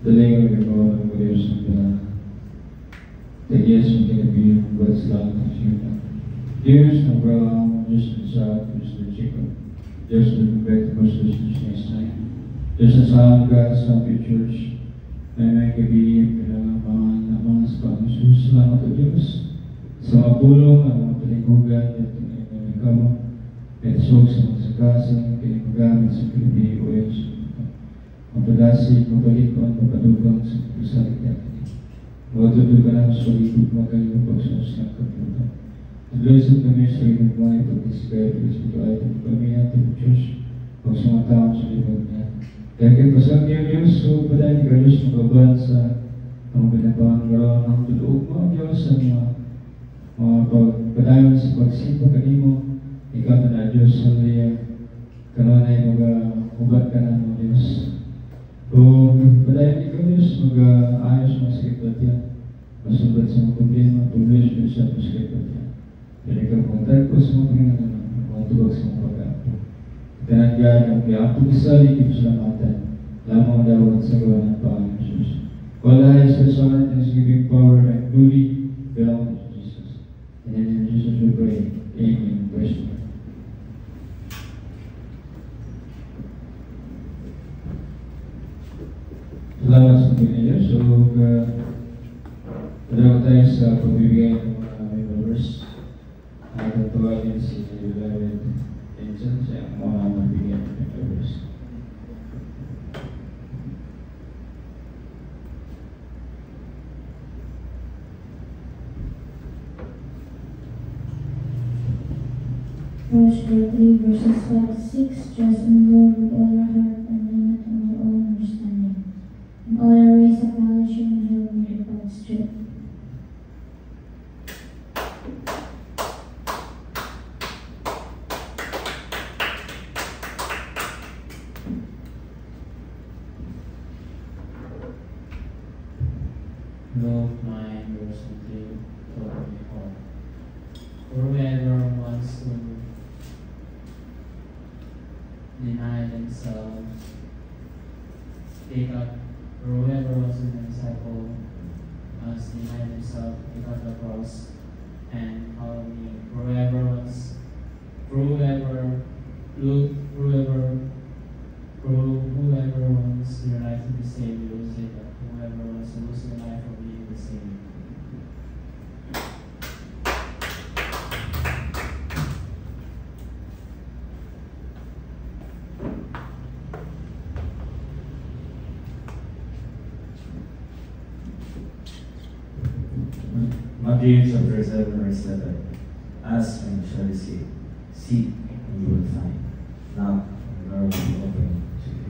Daling ang gagawa ng Diyos na Diyos ang kinabiyang buat sa langit ng siya. Diyos ng Abraham, Diyos ng Isaac, Diyos ng Jacob, Diyos ng Bethlehem, Diyos ng Sinai, Diyos ng Sangga sa Church, na may gabi pinangamangan naman sa Panginoon. Salamat o Diyos sa mga pulong, ang mga palingkugan, at ang ikaw, pensok sa mga sakasang, pinagagamit sa Pilipi o Diyos. Mapadasig, mapalikon, mapadugang sa pagsalit natin. Magatutugan ang solidog magaling ng pagsasos ng kapunan. Naglasod kami sa inyong mga ipag-isipay, pag-isipay, kami natin, Diyos, pag sa mga taong sa libag niya. Kaya kayo pasag niyo, Diyos, so padali ka, Diyos, magaban sa mga pinapangaraw ng tuloog mo, Diyos, sa mga pagpadayon sa pagsipa kanimo. Ikaw na Diyos, sa liya, kananay mag-ubat ka na mo, Diyos. O padayon ikaw, Diyos, mag-ayos mga sakit at yan. Masubat sa mga problema, tuloy siya sa sakit at yan. Pwede ka pumunta ko sa mga Panginoon, mga tubag sa mga pag-apo. Tananggan ang piyapo isa, hindi ko salamatan. Lamang daw at sa gawa ng Panginoon Jesus. Wala ay sa Son, Thanksgiving power and glory belong to Jesus. And in Jesus we pray. Amen. Praise God. Salamat sa Panginoon. So, padawa tayo sa pagbibigay ng mga members. Ang tawagin si David Vincent sa mga magbigay ng members. First Peter 3 verses 5 to 6. Trust in the Lord with all your heart and lean not on your own understanding. In all your ways acknowledge Him, and He will make your paths straight. Luke 9 verse 3 to 24. Whoever wants to deny themselves, whoever wants to be a disciple must deny themselves, take up the cross, and follow me. Whoever wants their life to be saved will lose it, but whoever wants to lose their life will be the same. Matthew chapter 7 verse 7. Ask and you shall receive. Seek and you will find. Knock and the door will be open to you.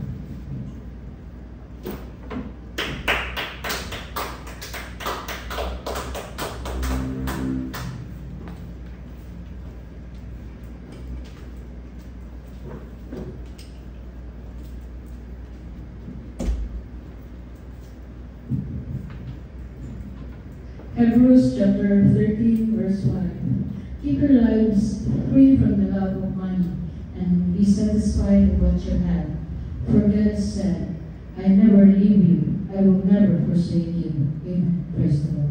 Hebrews chapter 13 verse 5. Keep your lives free from the love of money and be satisfied with what you have. For God said, I never leave you, I will never forsake you. Amen. Praise the Lord.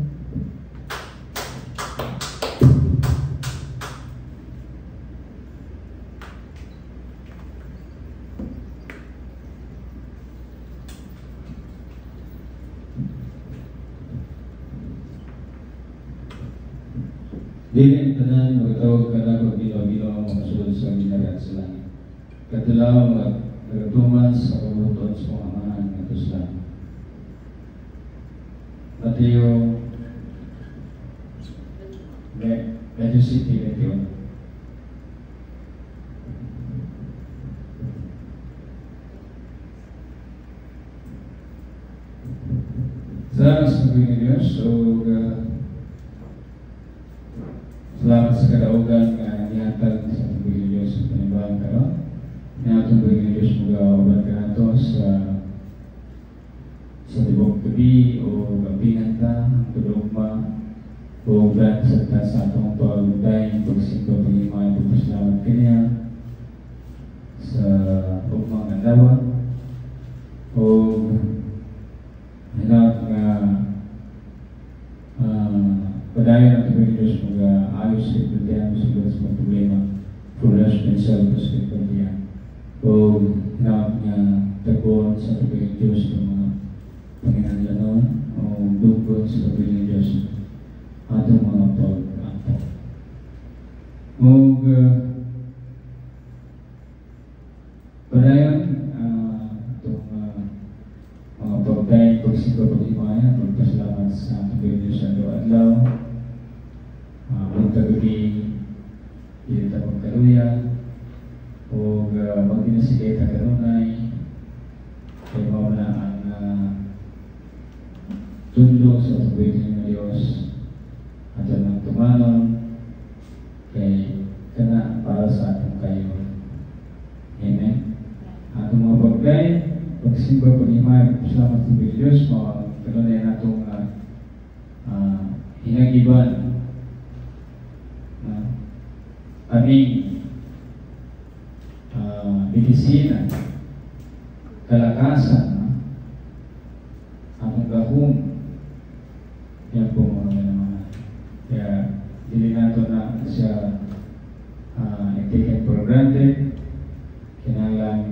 Dili tanan magtawag ka na kung bilaw-bilaw ang mga sulod sa ginaraan sa langit. Katilaw magatuman sa kabuton sa mga amahan ng ito sa langit. Mateo 20:21. Salamat sa pagiging Diyos. So, salamat sa kadaugan nga nihatag sa pagiging Diyos sa panibawang karon. Nihatag pagiging Diyos mag-awaban ka na ito sa tibok gabi o gampingan ta, tulugma o plan sa atong pagdaing, pagsimba, pagimay, pagpasalamat kanya sa ugmang adlaw o sa ipagkayaan sa mga sa problema, problemas pensal ko sa ipagkayaan. O hinawag niya tagpuan sa kapiling Diyos ng mga Panginoon o dugod sa kapiling Diyos atong mga pag-apo. O padayon itong mga pagkain, pagsimba, pag-imayan, pagpasalamat sa kapiling Diyos sa adlaw. Pagkagabi, dito ta pagkaluya, o mag-inasigay ta karunay, kay mawala ang tundok sa pagkain ng Diyos at ang tumanon kay kana para sa atong kayo. Amen. Atong mga pagkain, pagsimba, pag-imayan, pagpasalamat sa kapiling Diyos, mga kanunay natong hinagiban aming medisina, kalakasan, among gahom, yan po mga naman. Kaya hindi nato na siya taken for granted. Kinalang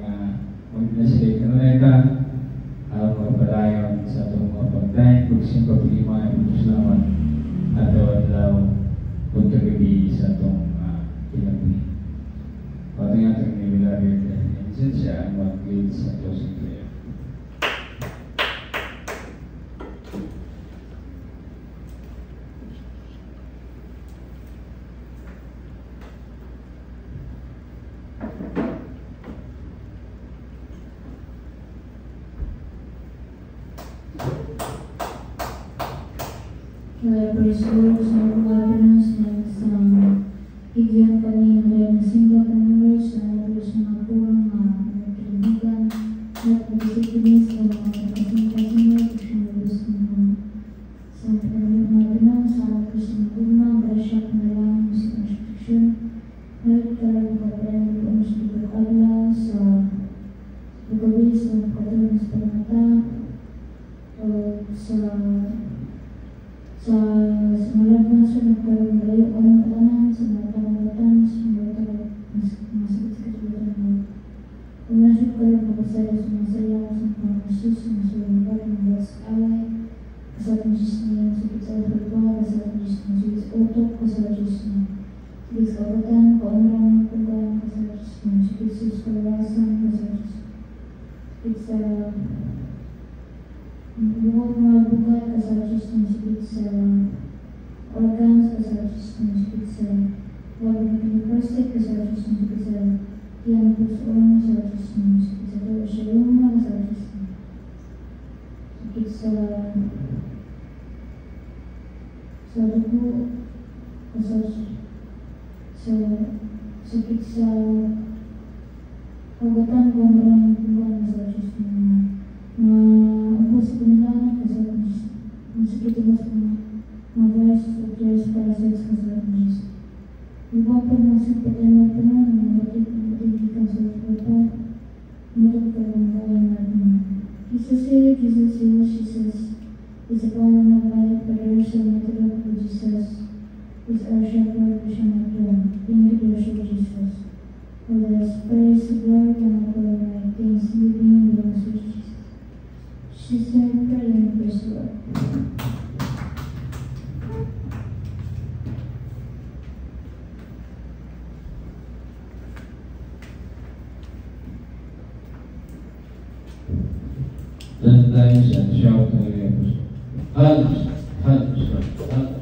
mag-nasilay kanuneta ang mga padayon sa itong mga pagkain, pagsimba, pag-imayan, pagpasalamat at daw pagkagabi sa itong pinaguli. Pati nga itong nilalagay na dyan siya ang mag-lead sa closing prayer. Kaya praise Lord sa mga sa higyan kami ng simba kami sa Diyos na kurang kaibigan at pagsisigil sa mga kapasing-pasing at Diyos sa pagkakas sa Diyos na kurang grasya na lang sa konstruksyon at karang pagkakas sa pagkakala sa pagkabis sa pagkatuloy sa pagkata sa malagang sa nagkaroon ang tanan sa mga pangulatan sa mga masakit sa katulutan mo. Kung nasip ka rin magkasaya sa mga saya sa mga masus na sulungkar ng Diyos away, kasatang Diyos niya sa kitsa pagkawa, kasatang Diyos na sa utok, kasatang Diyos na sa kitsa kabatan, kaunrang ng pagkawan, kasatang Diyos na sa kitsa sa kalawasan, kasatang Diyos sa kitsa buhok mga bugat, kasatang Diyos na sa kitsa organs, kasatang Diyos na sa kitsa wag ng prostate, kasatang Diyos na sa kitsa yang pusoon, kasatang Diyos na sa kitsa daw siya yung mga kasatang Diyos na sa kitsa sa dugo, kasatang sa kitsa kagatan kung maraming buwan, kasatang Diyos na ubos sa panilangan, kasatang Diyos masakit ubos sa mga virus of Diyos, parasites, kasatang Diyos. Ibang pagmasok pagkain po na mga batik-batikan sa lupa, umatag ka ng kaya natin. Jesus heal, Jesus heal, Jesus is a power of life, but there is a method of Jesus is our shepherd, we shall not want. Thank you, worship Jesus. For the praise, glory, and all right things, living belongs to Jesus. Sister, pray and praise the Lord. Dan tayo siya, shout hallelujah. Hallelujah. Hallelujah.